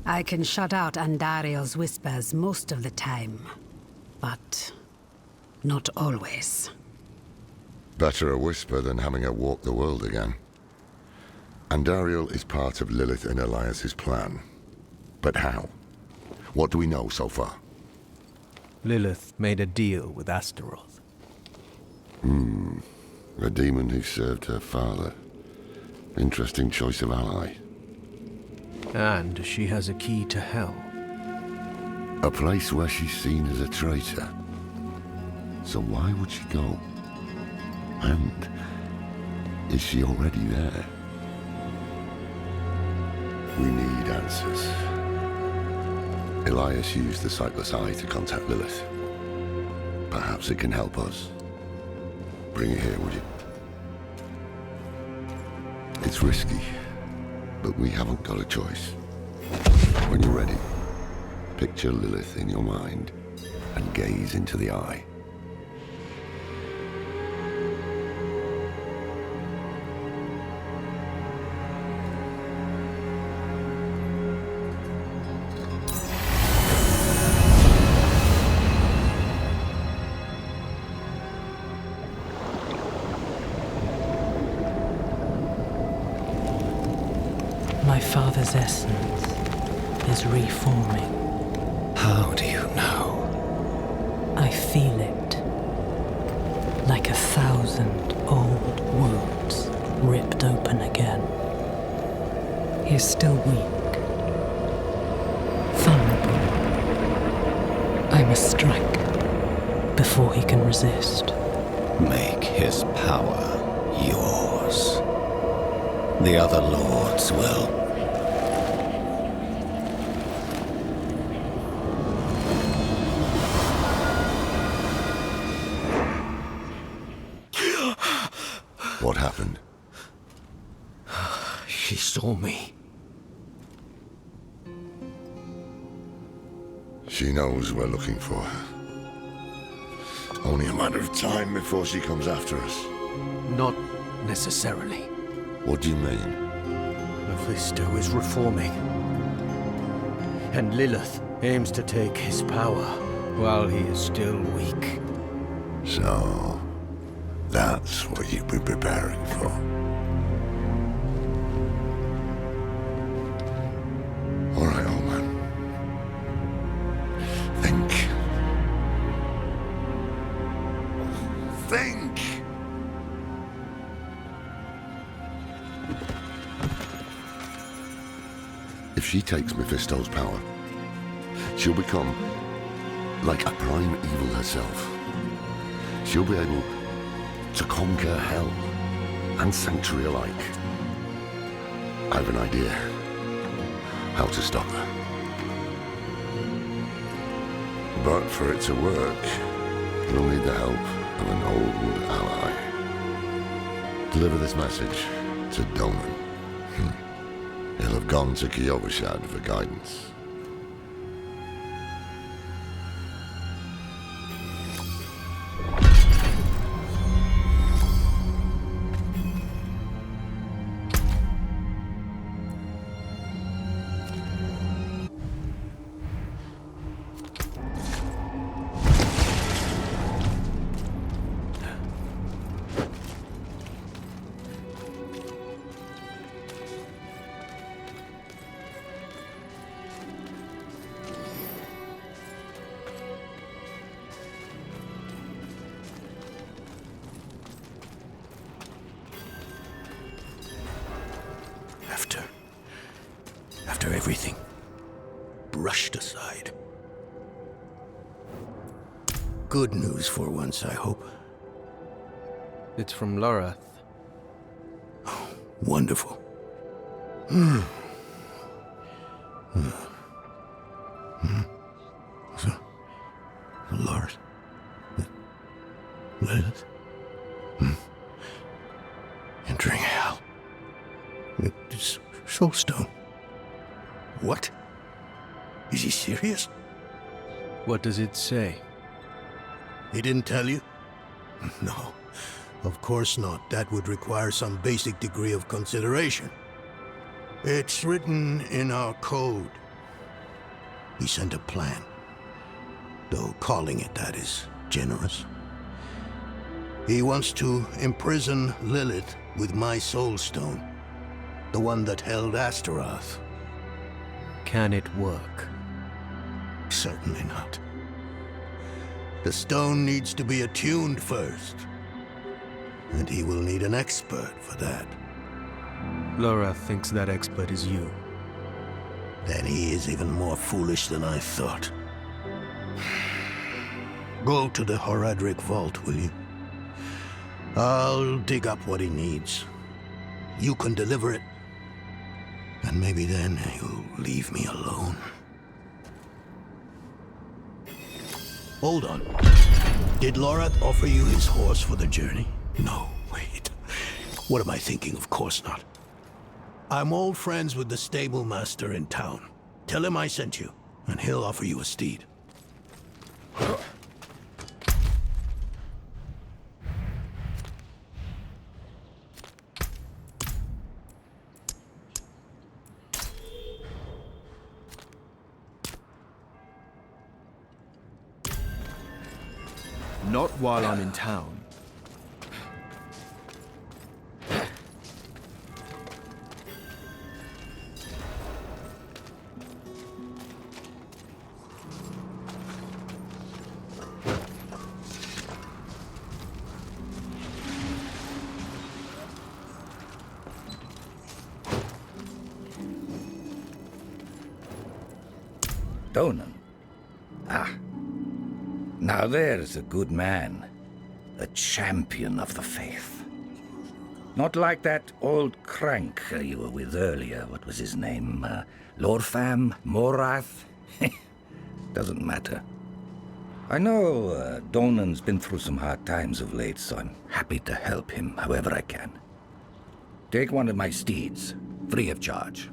I can shut out Andario's whispers most of the time, but not always. Better a whisper than having her walk the world again. Andariel is part of Lilith and Elias's plan. But how? What do we know so far? Lilith made a deal with Astaroth. A demon who served her father. Interesting choice of ally. And she has a key to hell. A place where she's seen as a traitor. So why would she go? And is she already there? We need answers. Elias used the Sightless Eye to contact Lilith. Perhaps it can help us. Bring it here, would you? It's risky, but we haven't got a choice. When you're ready, picture Lilith in your mind and gaze into the eye. My father's essence is reforming. How do you know? I feel it. Like 1,000 old wounds ripped open again. He is still weak. Vulnerable. I must strike before he can resist. Make his power yours. The other lords will. What happened? She saw me. She knows we're looking for her. Only a matter of time before she comes after us. Not necessarily. What do you mean? Mephisto is reforming. And Lilith aims to take his power while he is still weak. So, that's what you've been preparing for. All right, old man. Think. Think! If she takes Mephisto's power, she'll become like a prime evil herself. She'll be able to conquer hell and sanctuary alike. I have an idea how to stop her. But for it to work, we'll need the help of an old ally. Deliver this message to Doman. He'll have gone to Kyovashad for guidance. After everything brushed aside. Good news for once, I hope. It's from Lorath. Oh, wonderful. So, Lord, Lilith, entering hell. It's Soulstone. What? Is he serious? What does it say? He didn't tell you? No, of course not. That would require some basic degree of consideration. It's written in our code. He sent a plan. Though calling it that is generous. He wants to imprison Lilith with my soul stone. The one that held Astaroth. Can it work? Certainly not. The stone needs to be attuned first. And he will need an expert for that. Laura thinks that expert is you. Then he is even more foolish than I thought. Go to the Horadric vault, will you? I'll dig up what he needs. You can deliver it. And maybe then you'll leave me alone. Hold on. Did Lorath offer you his horse for the journey? No, wait. What am I thinking? Of course not. I'm old friends with the stable master in town. Tell him I sent you, and he'll offer you a steed. Not while I'm in town. Donan. Ah. Now there's a good man. A champion of the faith. Not like that old crank you were with earlier. What was his name? Lorfam? Morath? Doesn't matter. I know Donan's been through some hard times of late, so I'm happy to help him however I can. Take one of my steeds, free of charge.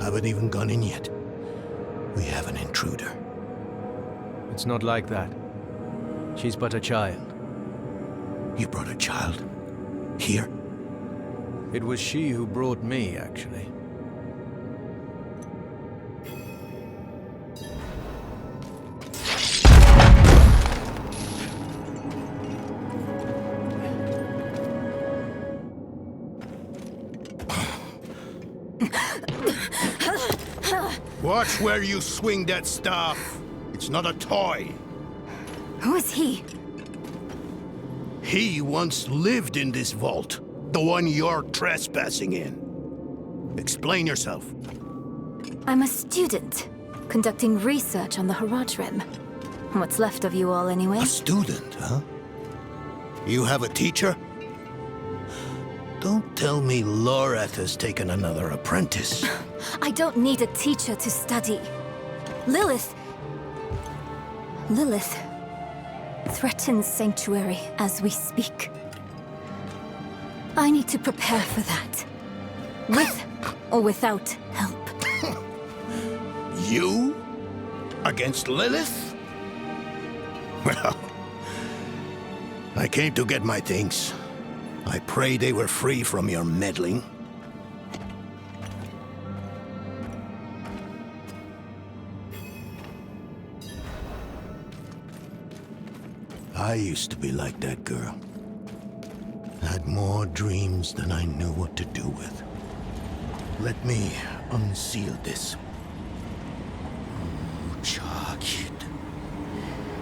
Haven't even gone in yet. We have an intruder. It's not like that. She's but a child. You brought a child? Here? It was she who brought me, actually. Watch where you swing that staff. It's not a toy. Who is he? He once lived in this vault. The one you're trespassing in. Explain yourself. I'm a student, conducting research on the Horadrim. What's left of you all, anyway? A student, huh? You have a teacher? Don't tell me Lorath has taken another apprentice. I don't need a teacher to study. Lilith! Lilith threatens Sanctuary as we speak. I need to prepare for that. With or without help. You? Against Lilith? Well, I came to get my things. I pray they were free from your meddling. I used to be like that girl. Had more dreams than I knew what to do with. Let me unseal this. Chakid.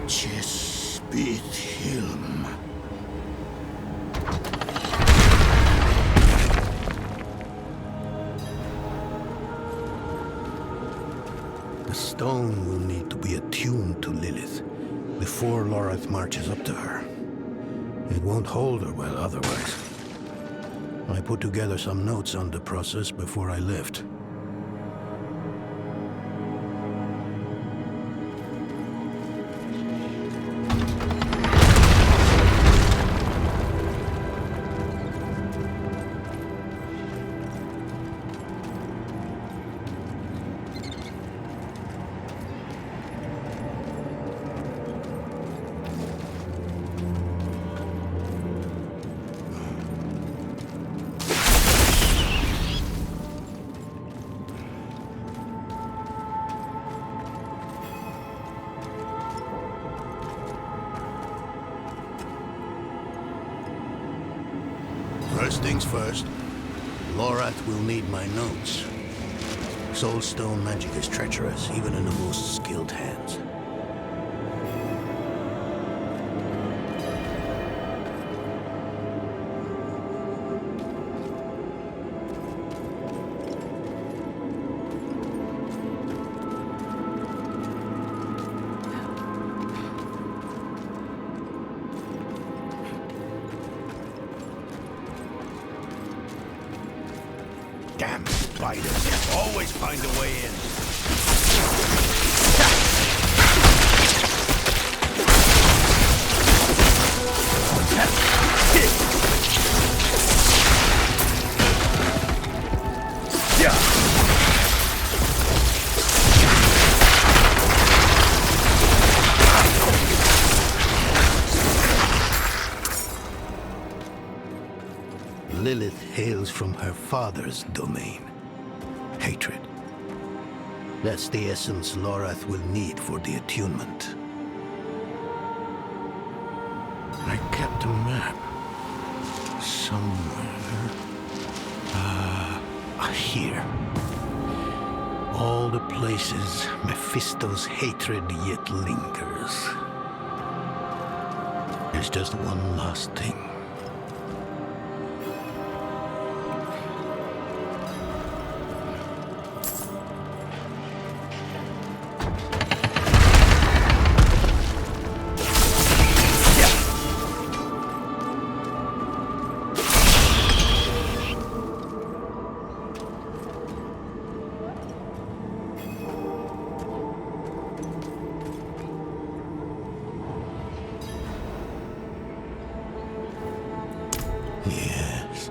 Chespith Hilm. The stone will need to be attuned to Lilith before Loreth marches up to her. It won't hold her well otherwise. I put together some notes on the process before I left. First things first, Lorath will need my notes. Soulstone magic is treacherous, even in the most skilled hands. Damn spiders, always find a way in. Lilith hails from her father's domain. Hatred. That's the essence Lorath will need for the attunement. I kept a map. Somewhere. Here. All the places Mephisto's hatred yet lingers. There's just one last thing. Yes.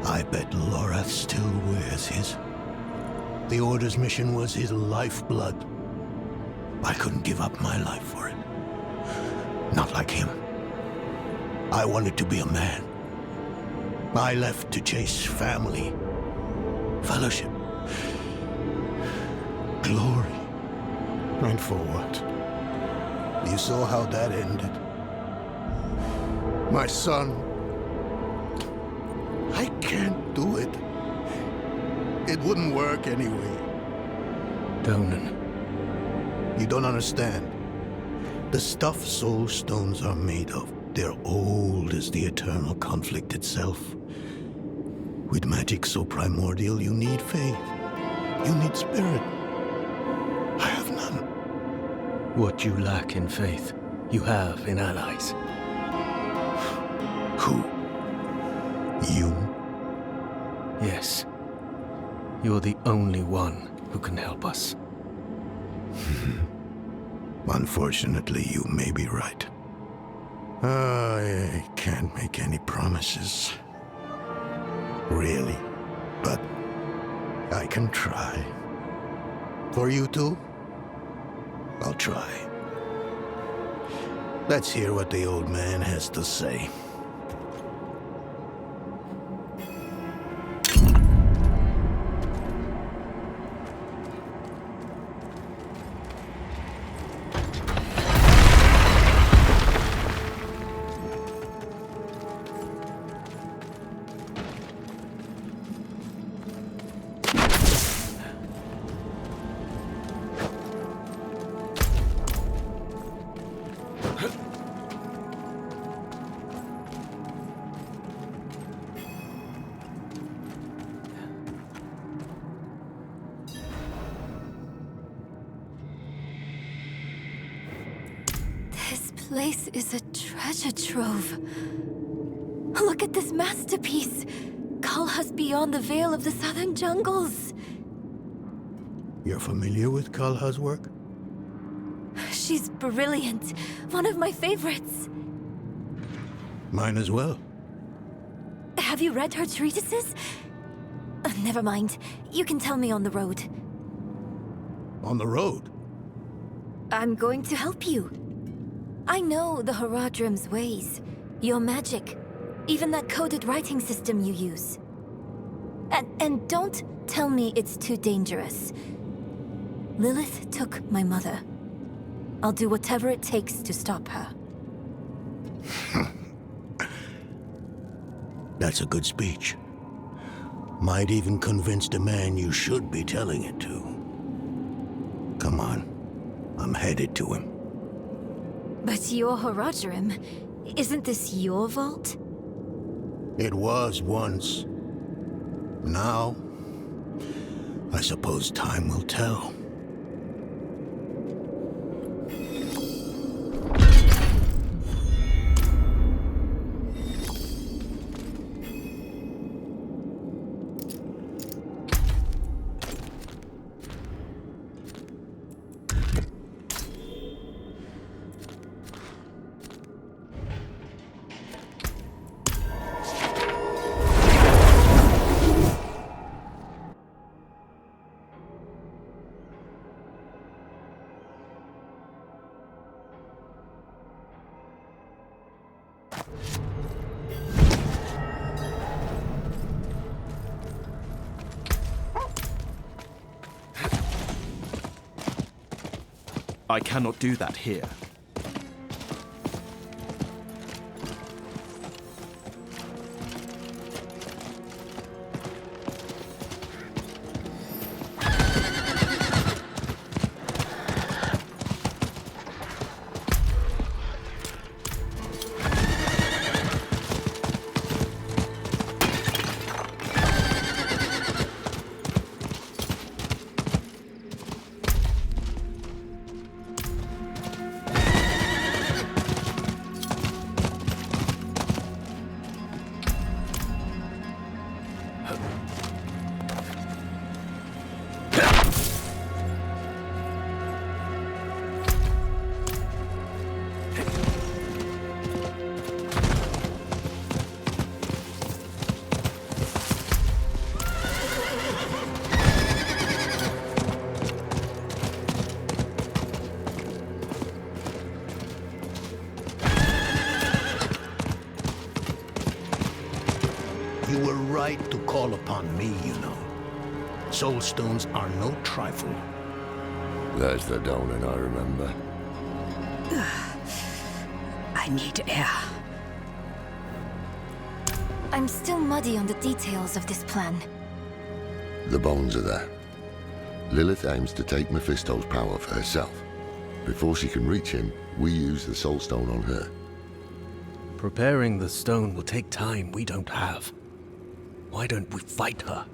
I bet Lorath still wears his. The Order's mission was his lifeblood. I couldn't give up my life for it. Not like him. I wanted to be a man. I left to chase family, fellowship, glory. And for what? You saw how that ended. My son. I can't do it. It wouldn't work anyway. Donan. You don't understand. The stuff soul stones are made of, they're old as the eternal conflict itself. With magic so primordial, you need faith. You need spirit. I have none. What you lack in faith, you have in allies. Who? You? Yes. You're the only one who can help us. Unfortunately, you may be right. I can't make any promises. Really. But I can try. For you two, I'll try. Let's hear what the old man has to say. This place is a treasure trove. Look at this masterpiece. Kalha's beyond the veil of the southern jungles. You're familiar with Kalha's work? She's brilliant. One of my favorites. Mine as well. Have you read her treatises? Never mind. You can tell me on the road. On the road? I'm going to help you. I know the Haradrim's ways, your magic, even that coded writing system you use. And don't tell me it's too dangerous. Lilith took my mother. I'll do whatever it takes to stop her. That's a good speech. Might even convince the man you should be telling it to. Come on. I'm headed to him. But you're Haradrim. Isn't this your vault? It was once. Now, I suppose time will tell. I cannot do that here. You were right to call upon me, you know. Soul stones are no trifle. There's the dawning I remember. I need air. I'm still muddy on the details of this plan. The bones are there. Lilith aims to take Mephisto's power for herself. Before she can reach him, we use the Soul Stone on her. Preparing the stone will take time we don't have. Why don't we fight her?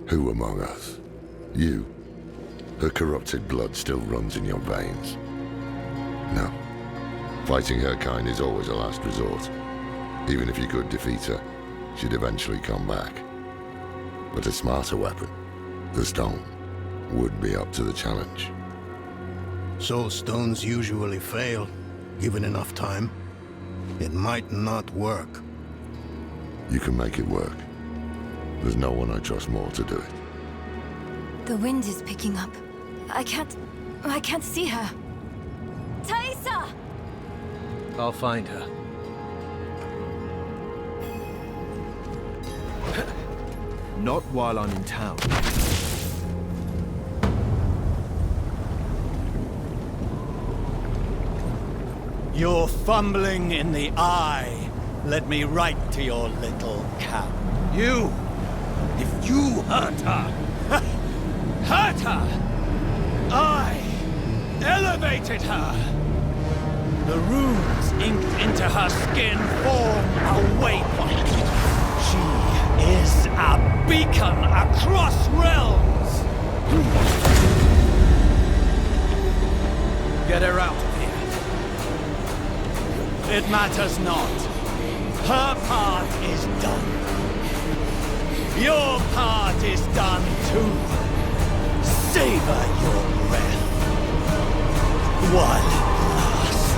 Who among us? You. Her corrupted blood still runs in your veins. No. Fighting her kind is always a last resort. Even if you could defeat her, she'd eventually come back. But a smarter weapon, the stone, would be up to the challenge. Soul stones usually fail, given enough time. It might not work. You can make it work. There's no one I trust more to do it. The wind is picking up. I can't see her. Thaisa! I'll find her. Not while I'm in town. You're fumbling in the eye. Let me write to your little cap. You! If you hurt her! Hurt her! I elevated her! The runes inked into her skin form a waypoint. She is a beacon across realms! Get her out of here. It matters not. Her part is done. Your part is done too. Savor your breath while it lasts.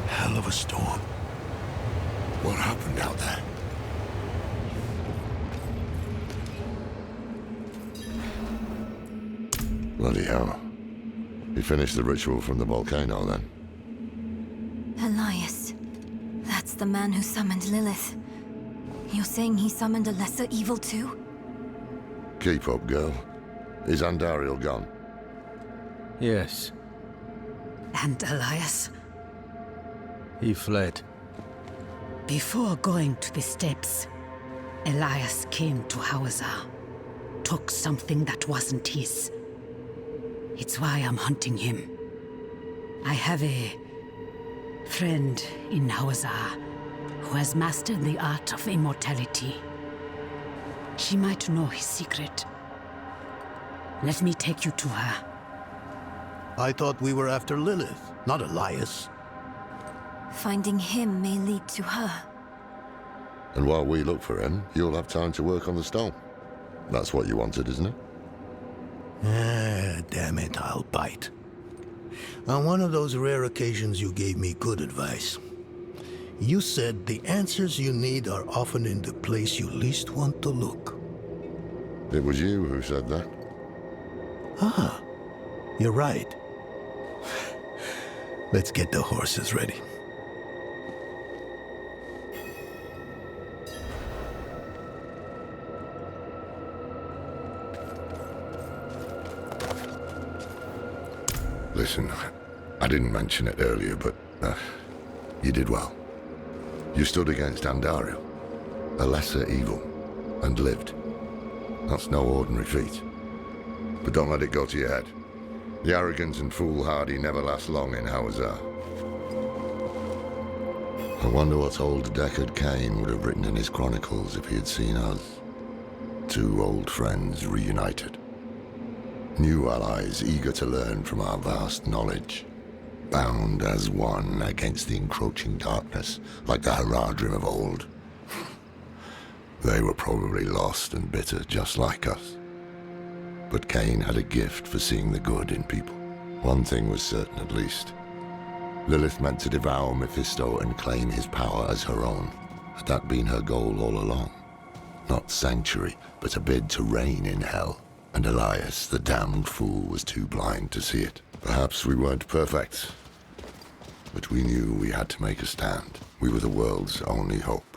Hell of a storm. What happened out there? Bloody hell. You finished the ritual from the volcano, then? Elias. That's the man who summoned Lilith. You're saying he summoned a lesser evil too? Keep up, girl. Is Andariel gone? Yes, And Elias, he fled. before going to the steps, Elias came to Hawazar, took something that wasn't his. It's why I'm hunting him. I have a friend in Hawazar who has mastered the art of immortality. She might know his secret. Let me take you to her. I thought we were after Lilith, not Elias. Finding him may lead to her. And while we look for him, you'll have time to work on the stone. That's what you wanted, isn't it? Ah, damn it, I'll bite. On one of those rare occasions you gave me good advice. You said the answers you need are often in the place you least want to look. It was you who said that. Ah, you're right. Let's get the horses ready. Listen, I didn't mention it earlier, but you did well. You stood against Andariel, a lesser evil, and lived. That's no ordinary feat. But don't let it go to your head. The arrogance and foolhardy never last long in Hawazar. I wonder what old Deckard Cain would have written in his chronicles if he had seen us. Two old friends reunited. New allies eager to learn from our vast knowledge. Bound as one against the encroaching darkness, like the Haradrim of old. They were probably lost and bitter, just like us. But Cain had a gift for seeing the good in people. One thing was certain, at least. Lilith meant to devour Mephisto and claim his power as her own. Had that been her goal all along? Not sanctuary, but a bid to reign in hell. And Elias, the damned fool, was too blind to see it. Perhaps we weren't perfect, but we knew we had to make a stand. We were the world's only hope.